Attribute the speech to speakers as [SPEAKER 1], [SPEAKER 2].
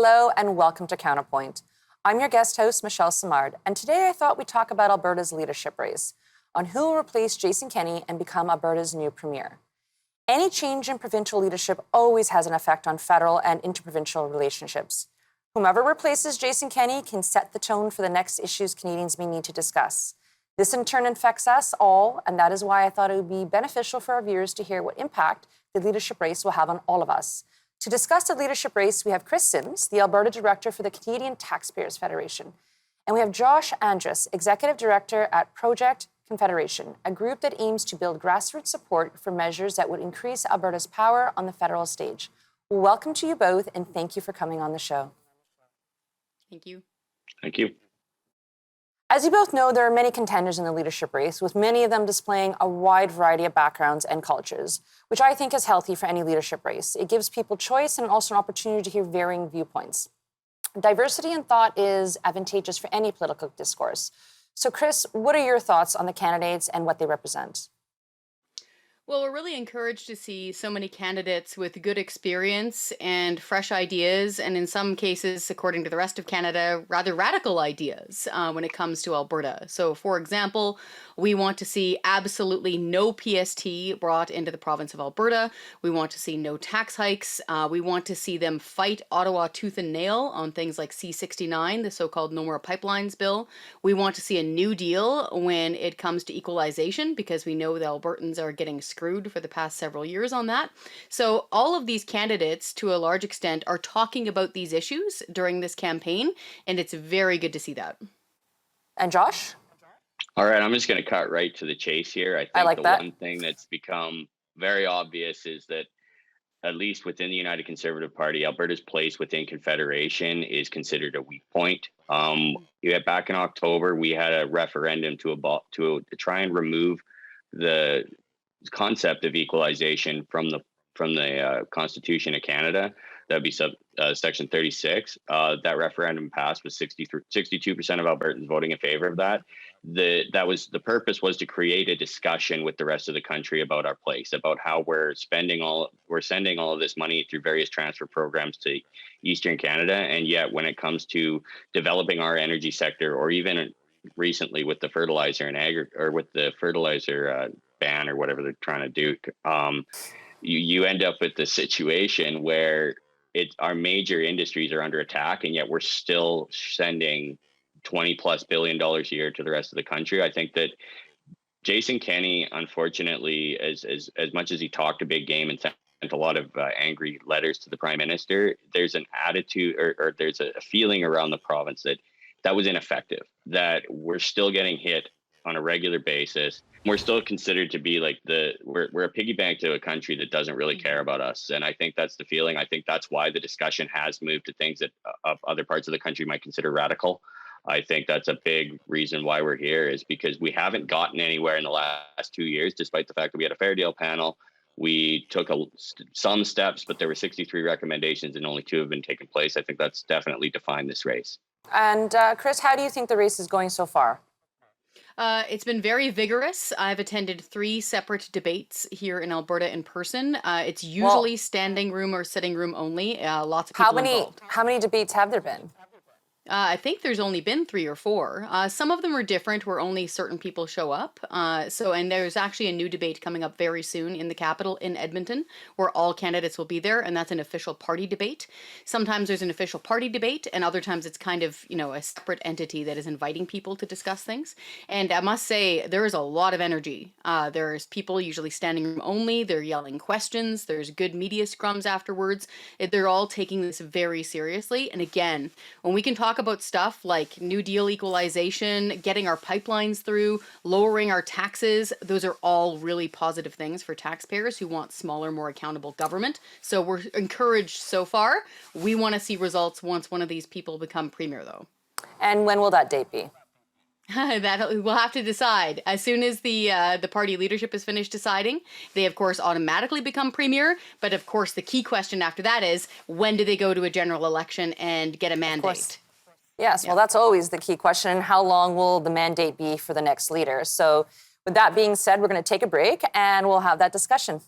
[SPEAKER 1] Hello and welcome to Counterpoint. I'm your guest host, Michelle Simard, and today I thought we'd talk about Alberta's leadership race, on who will replace Jason Kenney and become Alberta's new premier. Any change in provincial leadership always has an effect on federal and interprovincial relationships. Whomever replaces Jason Kenney can set the tone for the next issues Canadians may need to discuss. This in turn affects us all, and that is why I thought it would be beneficial for our viewers to hear what impact the leadership race will have on all of us. To discuss the leadership race, we have Kris Sims, the Alberta Director for the Canadian Taxpayers Federation. And we have Josh Andrus, Executive Director at Project Confederation, a group that aims to build grassroots support for measures that would increase Alberta's power on the federal stage. Welcome to you both, and thank you for coming on the show.
[SPEAKER 2] Thank you.
[SPEAKER 3] Thank you.
[SPEAKER 1] As you both know, there are many contenders in the leadership race, with many of them displaying a wide variety of backgrounds and cultures, which I think is healthy for any leadership race. It gives people choice and also an opportunity to hear varying viewpoints. Diversity in thought is advantageous for any political discourse. So, Kris, what are your thoughts on the candidates and what they represent?
[SPEAKER 2] Well, we're really encouraged to see so many candidates with good experience and fresh ideas, and in some cases, according to the rest of Canada, rather radical ideas when it comes to Alberta. So, for example, we want to see absolutely no PST brought into the province of Alberta. We want to see no tax hikes. We want to see them fight Ottawa tooth and nail on things like C-69, the so-called No More Pipelines bill. We want to see a new deal when it comes to equalization, because we know the Albertans are getting screwed for the past several years on that. So all of these candidates, to a large extent, are talking about these issues during this campaign, and it's very good to see that.
[SPEAKER 1] And Josh?
[SPEAKER 3] All right, I'm just going to cut right to the chase here. I think one thing that's become very obvious is that, at least within the United Conservative Party, Alberta's place within Confederation is considered a weak point. Back in October, we had a referendum to try and remove the concept of equalization from the Constitution of Canada. That'd be Section 36. That referendum passed with 62% of Albertans voting in favor of that. The purpose was to create a discussion with the rest of the country about our place, about how we're sending all of this money through various transfer programs to Eastern Canada, and yet when it comes to developing our energy sector, or even recently with the fertilizer ban or whatever they're trying to do, you end up with the situation where our major industries are under attack, and yet we're still sending $20+ billion a year to the rest of the country. I think that Jason Kenney, unfortunately, as much as he talked a big game and sent a lot of angry letters to the Prime Minister, there's an attitude or there's a feeling around the province that was ineffective, that we're still getting hit on a regular basis. We're still considered to be like we're a piggy bank to a country that doesn't really care about us. And I think that's the feeling. I think that's why the discussion has moved to things that other parts of the country might consider radical. I think that's a big reason why we're here, is because we haven't gotten anywhere in the last 2 years, despite the fact that we had a fair deal panel. We took some steps, but there were 63 recommendations and only 2 have been taken place. I think that's definitely defined this race.
[SPEAKER 1] And Kris, how do you think the race is going so far?
[SPEAKER 2] It's been very vigorous. I've attended 3 separate debates here in Alberta in person. It's usually standing room or sitting room only. Lots of people involved.
[SPEAKER 1] How many debates have there been?
[SPEAKER 2] I think there's only been 3 or 4. Some of them are different, where only certain people show up. And there's actually a new debate coming up very soon in the capital in Edmonton, where all candidates will be there, and that's an official party debate. Sometimes there's an official party debate, and other times it's kind of, a separate entity that is inviting people to discuss things. And I must say, there is a lot of energy. There's people usually standing room only. They're yelling questions. There's good media scrums afterwards. They're all taking this very seriously. And again, when we can talk about stuff like New Deal equalization, getting our pipelines through, lowering our taxes, those are all really positive things for taxpayers who want smaller, more accountable government. So we're encouraged so far. We want to see results once one of these people become premier, though.
[SPEAKER 1] And when will that date be?
[SPEAKER 2] That we'll have to decide. As soon as the party leadership is finished deciding, they of course automatically become premier. But of course, the key question after that is, when do they go to a general election and get a mandate?
[SPEAKER 1] Yes, well, that's always the key question. How long will the mandate be for the next leader? So with that being said, we're going to take a break and we'll have that discussion.